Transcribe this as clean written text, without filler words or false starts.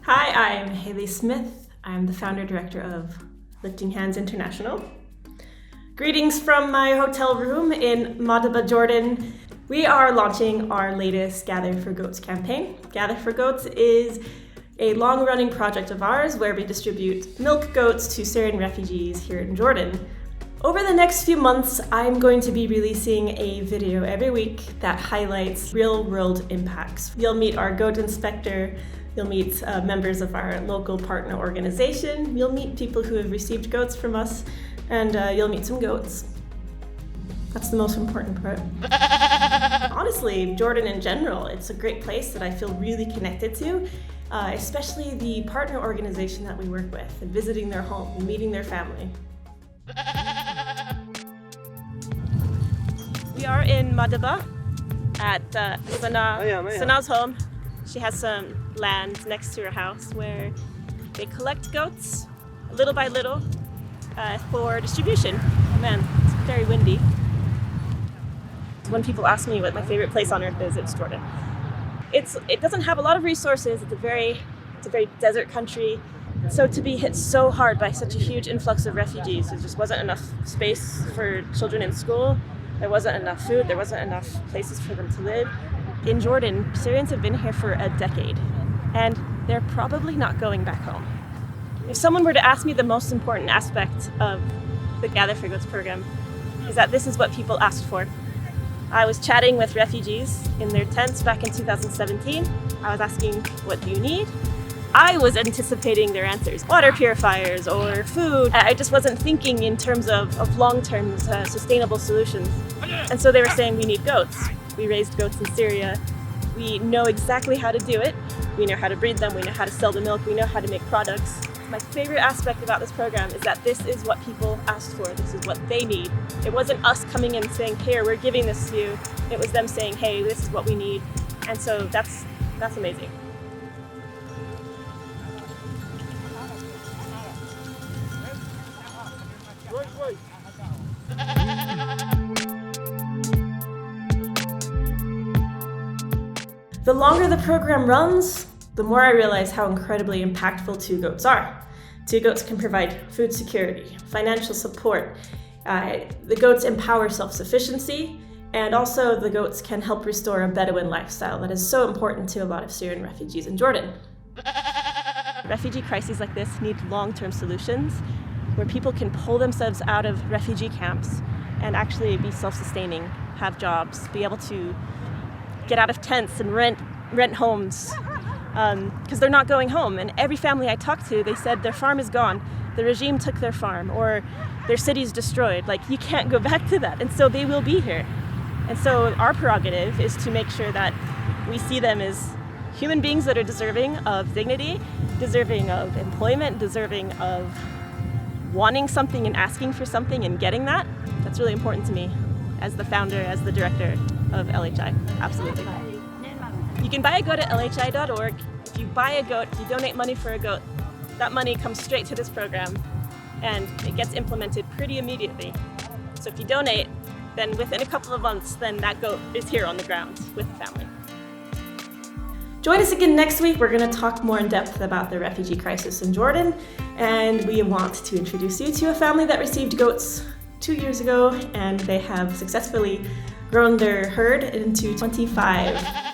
Hi, I'm Hayley Smith. I'm the founder-director of Lifting Hands International. Greetings from my hotel room in Madaba, Jordan. We are launching our latest Gather for Goats campaign. Gather for Goats is a long-running project of ours where we distribute milk goats to Syrian refugees here in Jordan. Over the next few months, I'm going to be releasing a video every week that highlights real-world impacts. You'll meet our goat inspector, you'll meet members of our local partner organization, you'll meet people who have received goats from us, and you'll meet some goats. That's the most important part. Honestly, Jordan in general, it's a great place that I feel really connected to, especially the partner organization that we work with, and visiting their home and meeting their family. We are in Madaba at Sana's home. She has some land next to her house where they collect goats little by little for distribution. Oh man, it's very windy. When people ask me what my favorite place on earth is, it's Jordan. It doesn't have a lot of resources. It's a very desert country. So to be hit so hard by such a huge influx of refugees, there just wasn't enough space for children in school. There wasn't enough food. There wasn't enough places for them to live. In Jordan, Syrians have been here for a decade, and they're probably not going back home. If someone were to ask me the most important aspect of the Gather for Goats program, is that this is what people asked for. I was chatting with refugees in their tents back in 2017. I was asking, what do you need? I was anticipating their answers, water purifiers or food. I just wasn't thinking in terms of long-term sustainable solutions. And so they were saying, we need goats. We raised goats in Syria. We know exactly how to do it. We know how to breed them. We know how to sell the milk. We know how to make products. My favorite aspect about this program is that this is what people asked for. This is what they need. It wasn't us coming in saying, here, we're giving this to you. It was them saying, hey, this is what we need. And so that's amazing. The longer the program runs, the more I realize how incredibly impactful two goats are. Two goats can provide food security, financial support. The goats empower self-sufficiency, and also the goats can help restore a Bedouin lifestyle that is so important to a lot of Syrian refugees in Jordan. Refugee crises like this need long-term solutions where people can pull themselves out of refugee camps and actually be self-sustaining, have jobs, be able to get out of tents and rent homes, because they're not going home. And every family I talked to, they said their farm is gone, the regime took their farm, or their city's destroyed. Like, you can't go back to that. And so they will be here. And so our prerogative is to make sure that we see them as human beings that are deserving of dignity, deserving of employment, deserving of wanting something and asking for something and getting that. That's really important to me as the founder, as the director of LHI. Absolutely. You can buy a goat at lhi.org. If you buy a goat, if you donate money for a goat, that money comes straight to this program and it gets implemented pretty immediately. So if you donate, then within a couple of months, then that goat is here on the ground with the family. Join us again next week. We're going to talk more in depth about the refugee crisis in Jordan, and we want to introduce you to a family that received goats 2 years ago, and they have successfully grown their herd into 25.